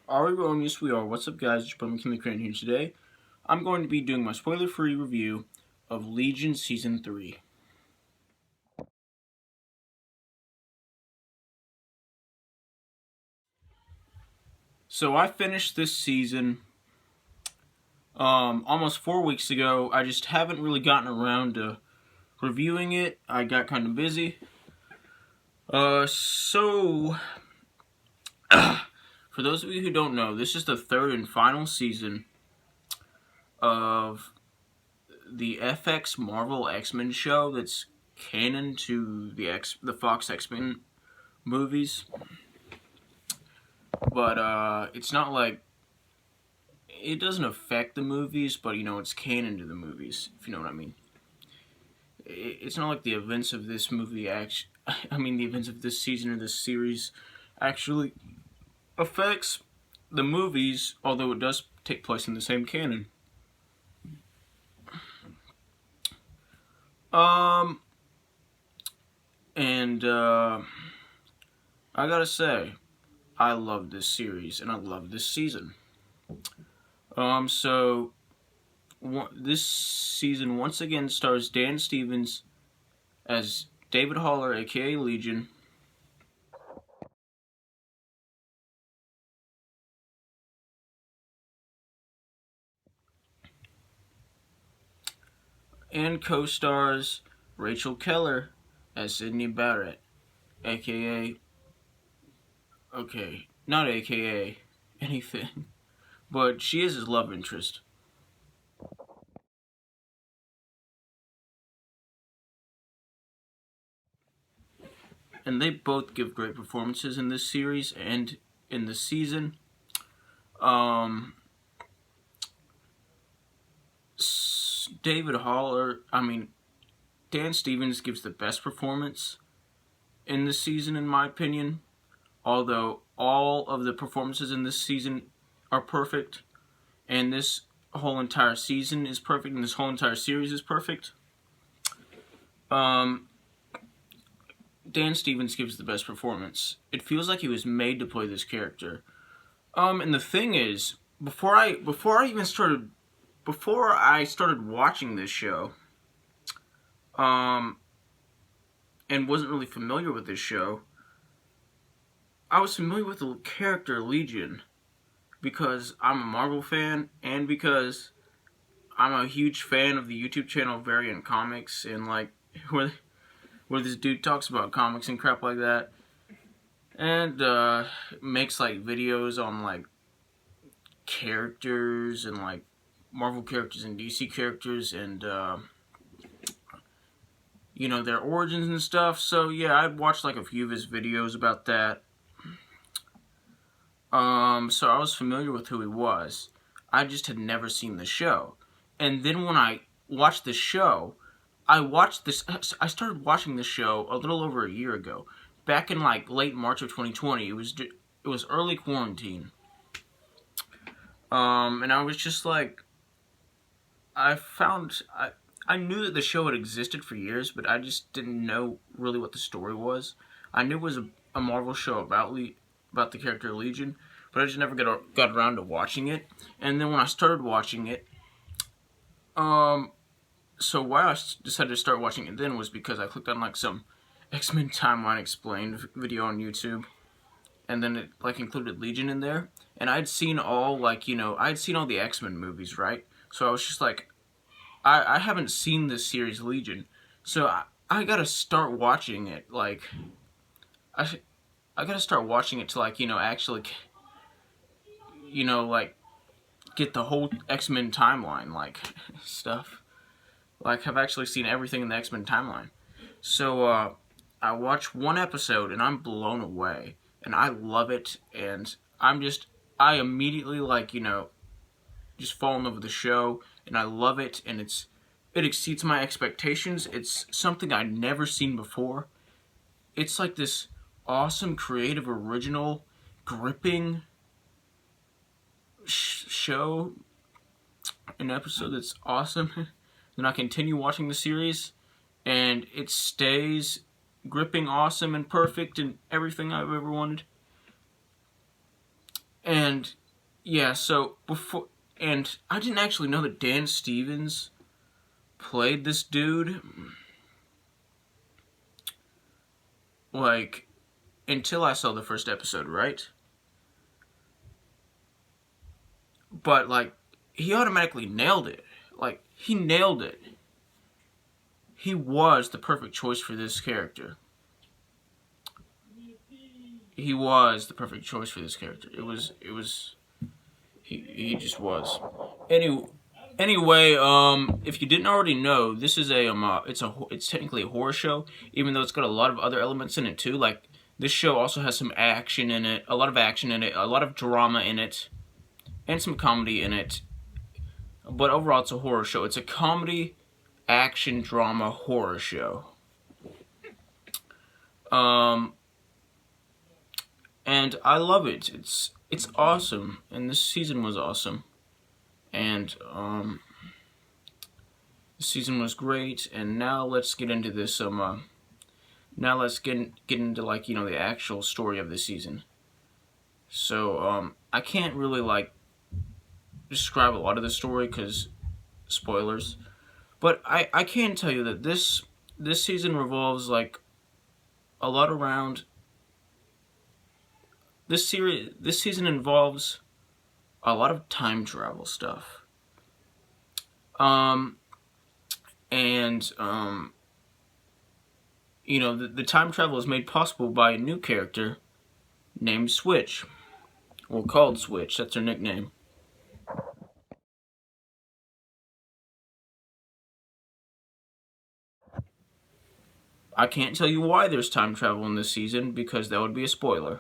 Are we rolling? Yes, we are. What's up, guys? It's your boy McKinley Crain here today. I'm going to be doing my spoiler-free review of Legion Season 3. So I finished this season almost 4 weeks ago. I just haven't really gotten around to reviewing it. I got kind of busy. For those of you who don't know, this is the third and final season of the FX Marvel X-Men show that's canon to the Fox X-Men movies. But it's not like it doesn't affect the movies, but it's canon to the movies, if you know what I mean. It's not like the events of this movie the events of this season or this series actually affects the movies, although it does take place in the same canon. I gotta say, I love this series and I love this season. This season once again stars Dan Stevens as David Haller, aka Legion, and co-stars Rachel Keller as Sydney Barrett, aka, not aka anything, but she is his love interest. And they both give great performances in this series and in this season. Dan Stevens gives the best performance in this season, in my opinion. Although all of the performances in this season are perfect, and this whole entire season is perfect, and this whole entire series is perfect. Dan Stevens gives the best performance. It feels like he was made to play this character. And the thing is, before I started watching this show, and wasn't really familiar with this show, I was familiar with the character Legion because I'm a Marvel fan and because I'm a huge fan of the YouTube channel Variant Comics, and where this dude talks about comics and crap like that, and makes videos on characters and Marvel characters and DC characters and their origins and stuff. So yeah, I've watched a few of his videos about that. So I was familiar with who he was. I just had never seen the show. And then when I watched the show, I started watching this show a little over a year ago. Back in late March of 2020. It was early quarantine. And I was just I knew that the show had existed for years, but I just didn't know really what the story was. I knew it was a Marvel show about the character Legion, but I just never got around to watching it. And then when I started watching it, so why I decided to start watching it then was because I clicked on some X-Men Timeline Explained video on YouTube, and then it included Legion in there, and I'd seen all I'd seen all the X-Men movies, right? So I was just I haven't seen this series Legion, so I gotta start watching it. I gotta start watching it to actually get the whole X-Men timeline stuff. I've actually seen everything in the X-Men timeline. So I watched one episode and I'm blown away, and I love it, and I immediately just fall in love with the show, and I love it, and it exceeds my expectations. It's something I'd never seen before. It's this awesome, creative, original, gripping show, an episode that's awesome. Then I continue watching the series, and it stays gripping, awesome, and perfect, and everything I've ever wanted. And And yeah, so before, and I didn't actually know that Dan Stevens played this dude, like, until I saw the first episode, right? But, like, he automatically nailed it. Like, he nailed it. He was the perfect choice for this character. He was the perfect choice for this character. He just was. Anyway, if you didn't already know, this is it's technically a horror show, even though it's got a lot of other elements in it too. Like, this show also has some action in it, a lot of action in it, a lot of drama in it, and some comedy in it. But overall, it's a horror show. It's a comedy, action, drama, horror show. And I love it. It's awesome, and this season was awesome. And the season was great. And now let's get into this. Now let's get into, like, the actual story of the season. So I can't really, like, describe a lot of the story because spoilers. But I can tell you that this season revolves, like, a lot around. This season involves a lot of time travel stuff. The time travel is made possible by a new character named Switch. Or called Switch, that's her nickname. I can't tell you why there's time travel in this season because that would be a spoiler.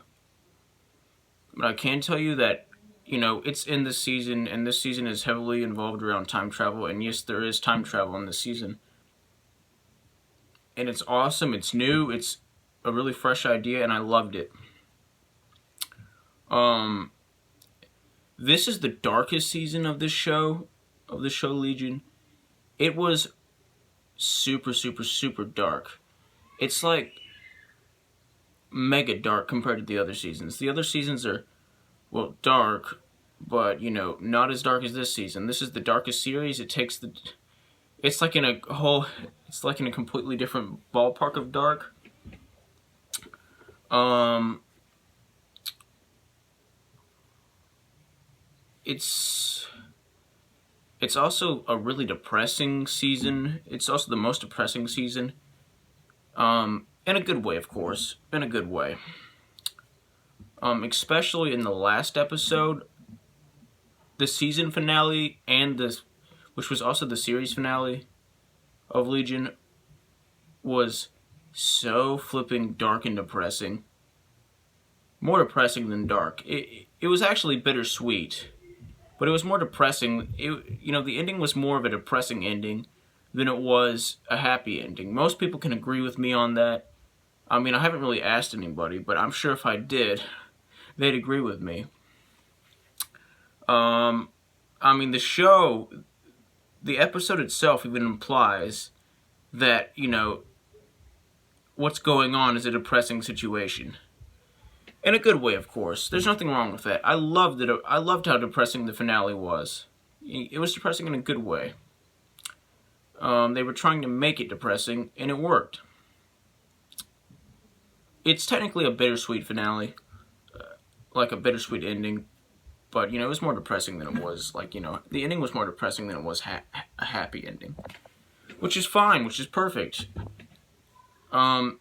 But I can tell you that, it's in this season, and this season is heavily involved around time travel, and yes, there is time travel in this season. And it's awesome, it's new, it's a really fresh idea, and I loved it. This is the darkest season of this show, Legion. It was super, super, super dark. It's like mega dark compared to the other seasons. The other seasons are, well, dark, but not as dark as this season. This is the darkest series. It's like in a completely different ballpark of dark. It's also a really depressing season. It's also the most depressing season. In a good way, of course. In a good way. Especially in the last episode, the season finale, which was also the series finale of Legion, was so flipping dark and depressing. More depressing than dark. It was actually bittersweet, but it was more depressing. The ending was more of a depressing ending than it was a happy ending. Most people can agree with me on that. I mean, I haven't really asked anybody, but I'm sure if I did, they'd agree with me. The episode itself even implies that, what's going on is a depressing situation. In a good way, of course. There's nothing wrong with that. I loved it. I loved how depressing the finale was. It was depressing in a good way. They were trying to make it depressing, and it worked. It's technically a bittersweet finale, like a bittersweet ending, but, it was more depressing than it was, the ending was more depressing than it was a happy ending. Which is fine, which is perfect. The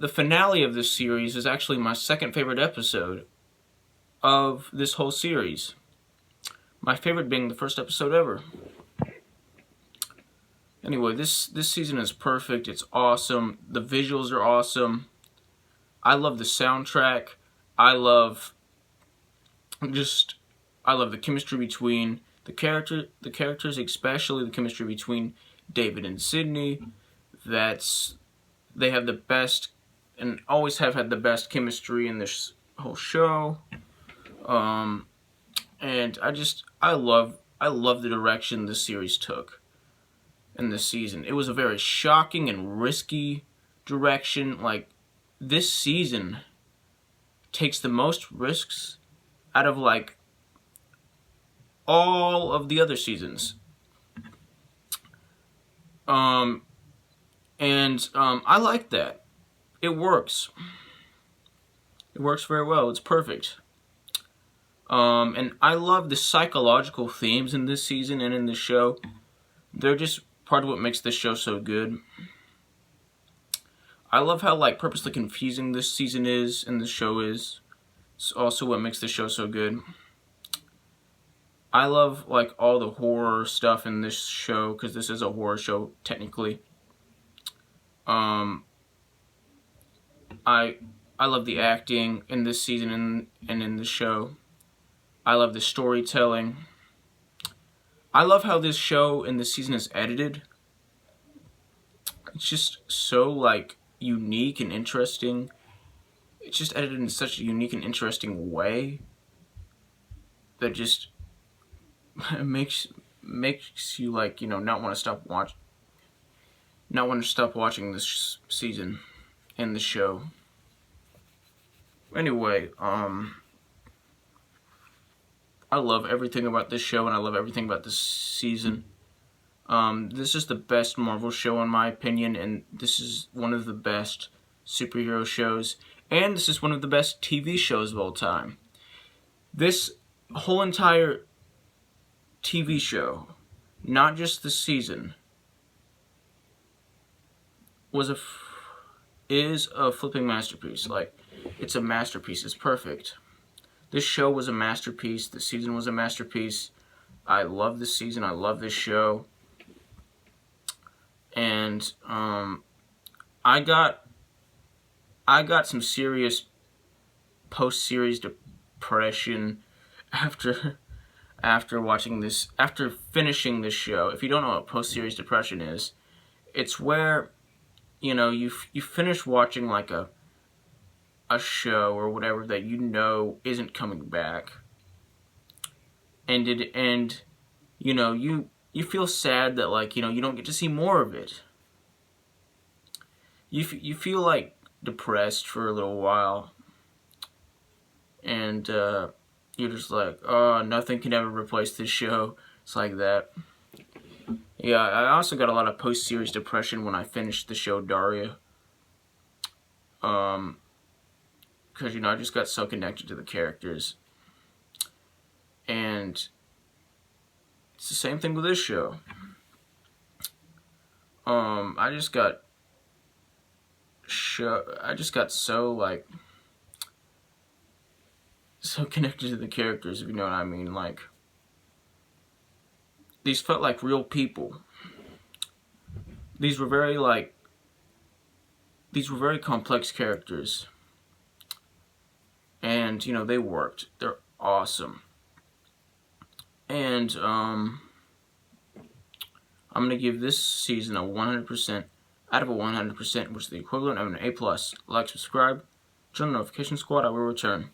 finale of this series is actually my second favorite episode of this whole series. My favorite being the first episode ever. Anyway, this season is perfect. It's awesome. The visuals are awesome. I love the soundtrack. I love the chemistry between the characters, especially the chemistry between David and Sydney. They have the best, and always have had the best chemistry in this whole show. And I love the direction this series took in this season. It was a very shocking and risky direction. Like, this season takes the most risks out of like all of the other seasons. I like that. It works. It works very well. It's perfect. And I love the psychological themes in this season and in this show. They're just part of what makes this show so good. I love how like purposely confusing this season is and this show is. It's also what makes the show so good. I love like all the horror stuff in this show because this is a horror show technically. I love the acting in this season and in the show. I love the storytelling. I love how this show and this season is edited. It's just so like unique and interesting. It's just edited in such a unique and interesting way that just makes you like, you know, not want to stop watching this season and the show. Anyway, I love everything about this show and I love everything about this season. This is the best Marvel show in my opinion, and this is one of the best superhero shows, and this is one of the best TV shows of all time. This whole entire TV show, not just the season, is a flipping masterpiece. Like, it's a masterpiece. It's perfect. This show was a masterpiece. The season was a masterpiece. I love this season. I love this show. And I got some serious post-series depression after finishing this show. If you don't know what post-series depression is, it's where, you know, you finish watching like a show or whatever that you know isn't coming back, and you know, you feel sad that, like, you know, you don't get to see more of it. You feel like depressed for a little while, and you're just like, oh, nothing can ever replace this show. It's like that. Yeah, I also got a lot of post-series depression when I finished the show Daria. Because, you know, I just got so connected to the characters. And it's the same thing with this show. I just got so, like, so connected to the characters, if you know what I mean. Like, these felt like real people. These were very complex characters. And, you know, they worked. They're awesome. And, I'm going to give this season a 100% out of a 100%, which is the equivalent of an A+. Like, subscribe, join the notification squad. I will return.